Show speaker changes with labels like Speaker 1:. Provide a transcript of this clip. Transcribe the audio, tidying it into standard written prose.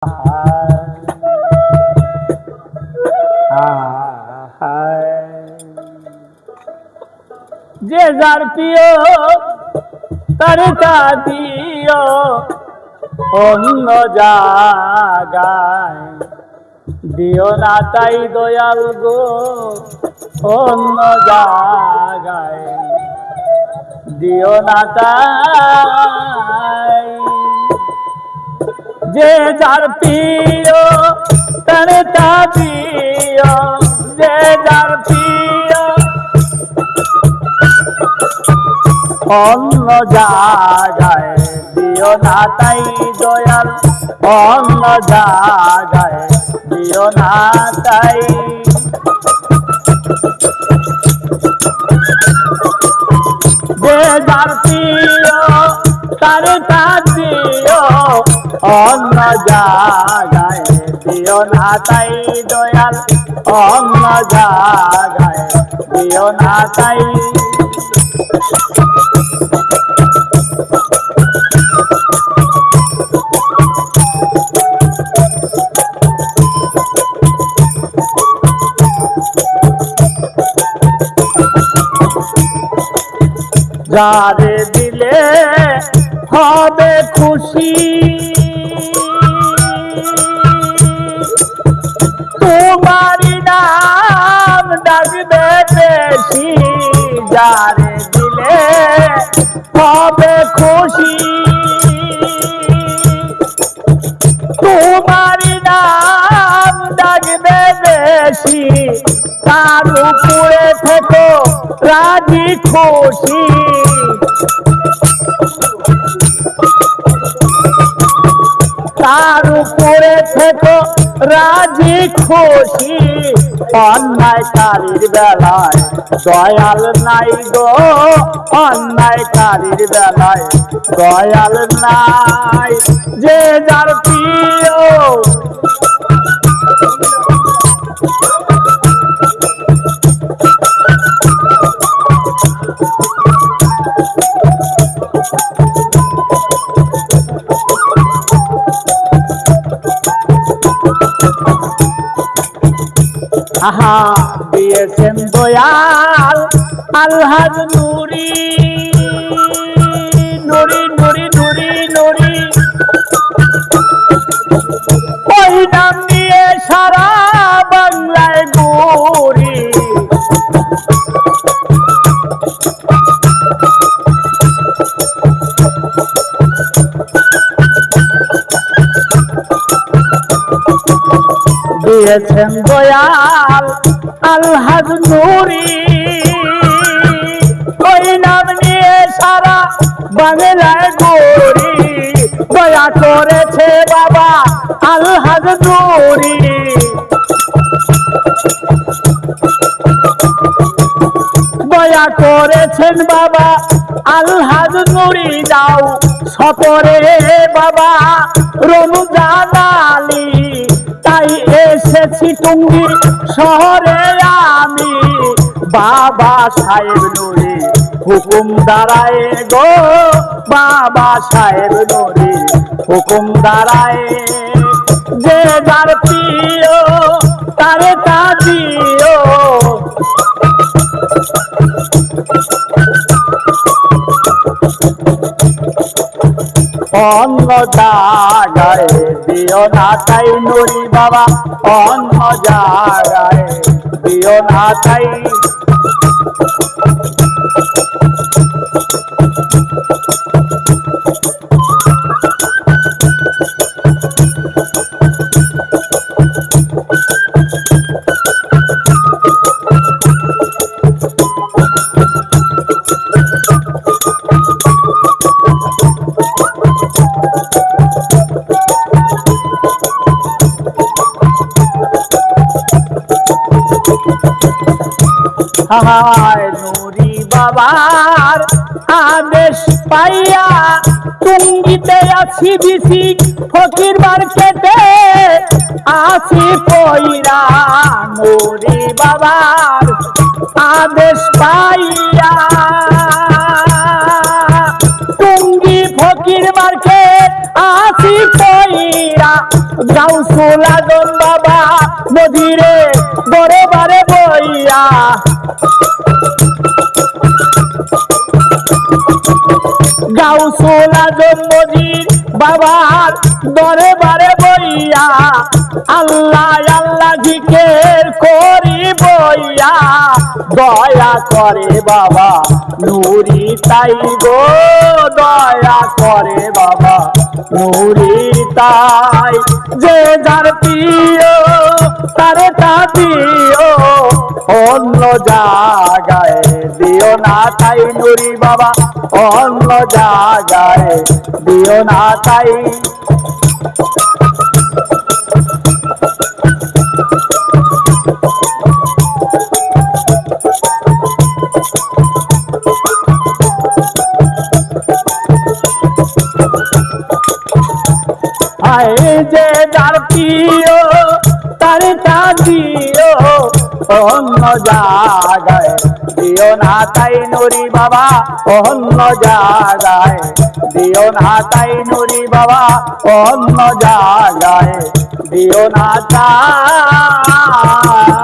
Speaker 1: যে যার প্রিয় তার তা দিও অন্য জায়গায় দিও না তাই দয়াল গো অন্য জায়গায় দিও না তাই যে যার প্রিয় তার তা দিও যে যার প্রিয় অন্য জায়গায় দিও না তাই দয়াল অন্য জায়গায় দিও না তাই যে যার প্রিয় তার তা দিও অন্য জায়গায় দিও না তাই দয়াল অন্য জায়গায় দিও না তাই যারে দিলে হবে খুশি তোমারি নাম ডাকবে বেশি যারে দিলে হবে খুশি তোমারি নাম ডাকবে বেশি তার উপরে থেকো রাজি খুশি তার উপরে থেকো রাজি খুশি অন্যায়কারীর বেলায় দয়াল নাই গো অন্যায়কারীর বেলায় দয়াল নাই যে যার প্রিয় আহা দিয়েছেন দয়াল আলহাজ নুরি নুরি নুরি নুরি নুরি ওই নাম নিয়ে সারা বাংলায় ঘুরি দিয়েছেন দয়াল আলহাজ নুরি ওই নাম নিয়ে সারা বাংলায় ঘুরি দয়া করেছে বাবা আলহাজ নুরি দয়া করেছেন বাবা আলহাজ নুরি দাও সপরে বাবা রমজান আলী তাই এসেছি টুঙ্গি শহরে আমি বাবা সাহেব নুরি হুকুম দাঁড়ায় গো বাবা সাহেব নুরি হুকুম দাঁড়ায় যে যার প্রিয় তারে তা দিও অন্য জায়গায় দিও না তাই নুরি বাবা অন্য জায়গায় দিও না তাই হায় নুরি বাবার আদেশ পাইয়া টুঙ্গিতে আছি বিসি ফকির মার্কেটে আছি পয়রা নুরি বাবার আদেশ পাইয়া টুঙ্গি ফকির মার্কেট আছি পইরা গাউসুল আজম বাবা নদীরে দরবারে বইয়া গাউসুল আজম নদীর বাবার দরবারে বইয়া আল্লাহ আল্লাহ জিকির করি বইয়া দয়া করে বাবা নুরি তাই গো দয়া করে বাবা নুরি তাই যে যার প্রিয় তারে তা দিও অন্য জায়গায় দিও না তাই নুরি বাবা অন্য জায়গায় দিও না তাই যে যার প্রিয় তারে তা দিও অন্য জায়গায় দিও না তাই নুরি বাবা অন্য জায়গায় দিও না তাই নুরি বাবা অন্য জায়গায় দিও না তাই